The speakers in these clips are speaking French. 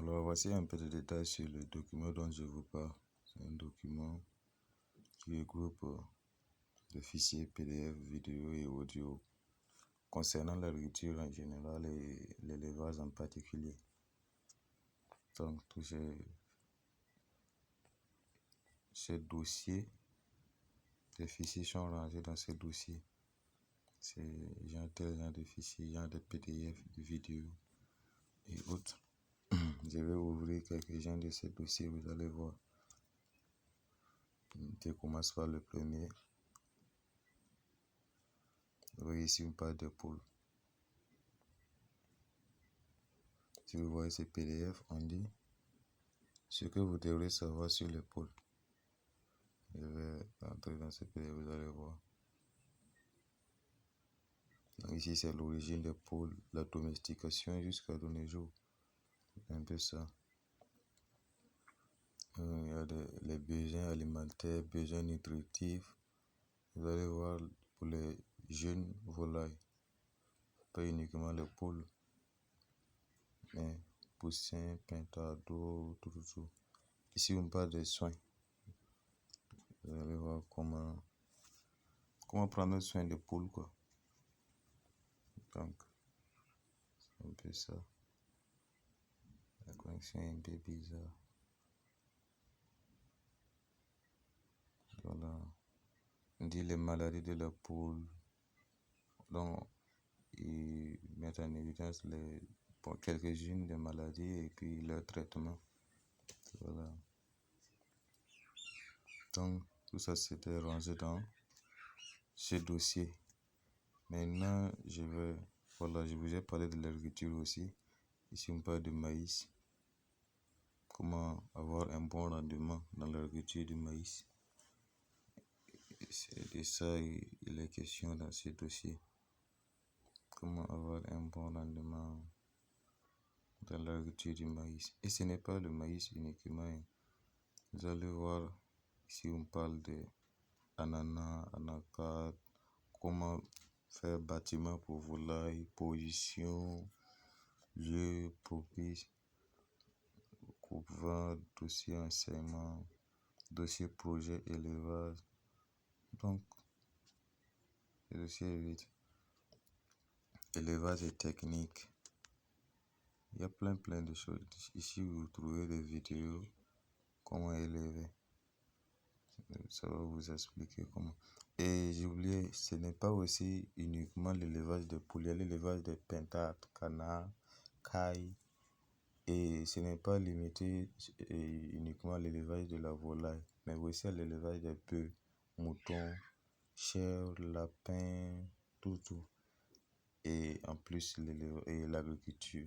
Alors, voici un peu de détails sur le document dont je vous parle. C'est un document qui regroupe des fichiers PDF, vidéo et audio concernant l'agriculture en général et l'élevage en particulier. Donc, tous ces dossiers, les fichiers sont rangés dans ces dossiers. C'est tel genre de fichiers, genre de PDF, de vidéos et autres. Je vais ouvrir quelques-uns de ces dossiers, vous allez voir. Je commence par le premier. Vous voyez ici, on parle de poules. Si vous voyez ces PDF, on dit ce que vous devrez savoir sur les poules. Je vais entrer dans ce PDF, vous allez voir. Donc ici, c'est l'origine des poules, la domestication jusqu'à nos jours. Un peu ça. Il y a les besoins alimentaires, besoins nutritifs. Vous allez voir pour les jeunes volailles, pas uniquement les poules, mais poussins, pintado, tout. Ici, on parle des soins. Vous allez voir comment prendre soin des poules, quoi. Donc, c'est un peu ça. La connexion est un peu bizarre. Voilà. On dit les maladies de la poule. Donc, ils mettent en évidence quelques-unes des maladies et puis leur traitement. Voilà. Donc, tout ça c'était rangé dans ce dossier. Maintenant, je vous ai parlé de l'agriculture aussi. Ici, on parle de maïs. Comment avoir un bon rendement dans l'agriculture du maïs. C'est de ça il est question dans ce dossier. Comment avoir un bon rendement dans l'agriculture du maïs. Et ce n'est pas le maïs uniquement. Vous allez voir, ici on parle de ananas, anacarde, comment faire bâtiment pour volailles, position, lieu propice, coupe-vent, dossier enseignement, dossier projet élevage. Donc, le dossier est vite. Élevage et technique. Il y a plein de choses. Ici, vous trouvez des vidéos, comment élever. Ça va vous expliquer comment. Et j'ai oublié, ce n'est pas aussi uniquement l'élevage de poules, il y a l'élevage de pintades, canards, cailles. Et ce n'est pas limité uniquement à l'élevage de la volaille, mais aussi à l'élevage des bœufs, moutons, chèvres, lapins, tout. Et en plus, l'agriculture.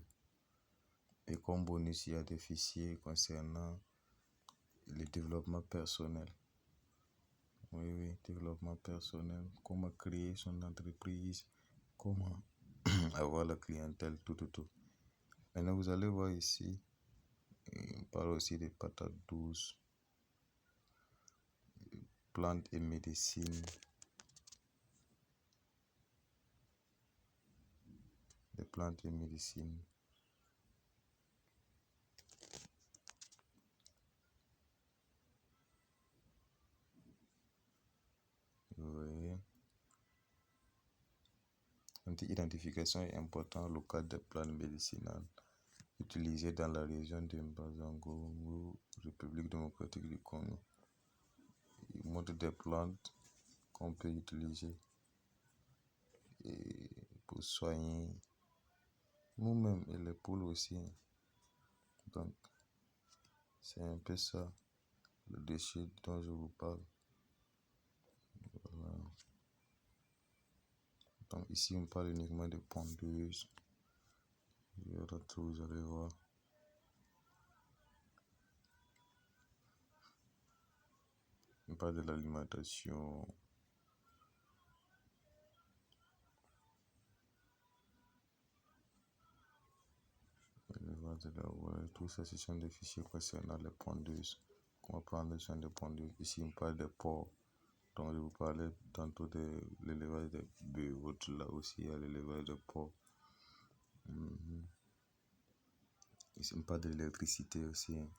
Et comme bonus, il y a des fichiers concernant le développement personnel. Oui, développement personnel, comment créer son entreprise, comment avoir la clientèle, tout. Maintenant, vous allez voir ici, on parle aussi des patates douces, plantes et médecine, des plantes et médecine. Vous voyez. L'identification est importante au cadre des plantes médicinales utilisées dans la région de Mbazango, République démocratique du Congo. Il montre des plantes qu'on peut utiliser et pour soigner nous-mêmes et les poules aussi. Donc, c'est un peu ça, le déchet dont je vous parle. Voilà. Donc, ici, on parle uniquement de pondeuses. Il y aura tout, vous allez voir. On parle de l'alimentation. Tout ça, ce sont des fichiers concernant les pondeuses. Comment prendre soin des pondeuses. Ici, on parle des porcs. Donc, je vous parlais tantôt de l'élevage des bœufs. Là aussi, il y a l'élevage des porcs. on parle de l'électricité aussi, hein,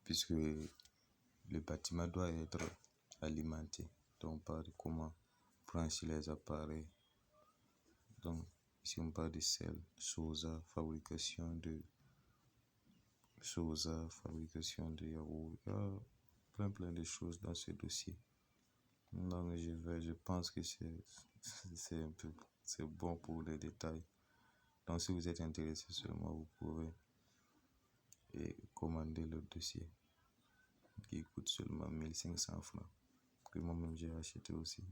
puisque le bâtiment doit être alimenté. Donc, on parle de comment brancher les appareils. Donc, ici, on parle de sel, sosa, fabrication de yaourt. Il y a plein de choses dans ce dossier. Donc, je pense que c'est bon pour les détails. Donc, si vous êtes intéressé seulement, vous pouvez commander le dossier qui coûte seulement 1500 francs, que moi-même j'ai acheté aussi.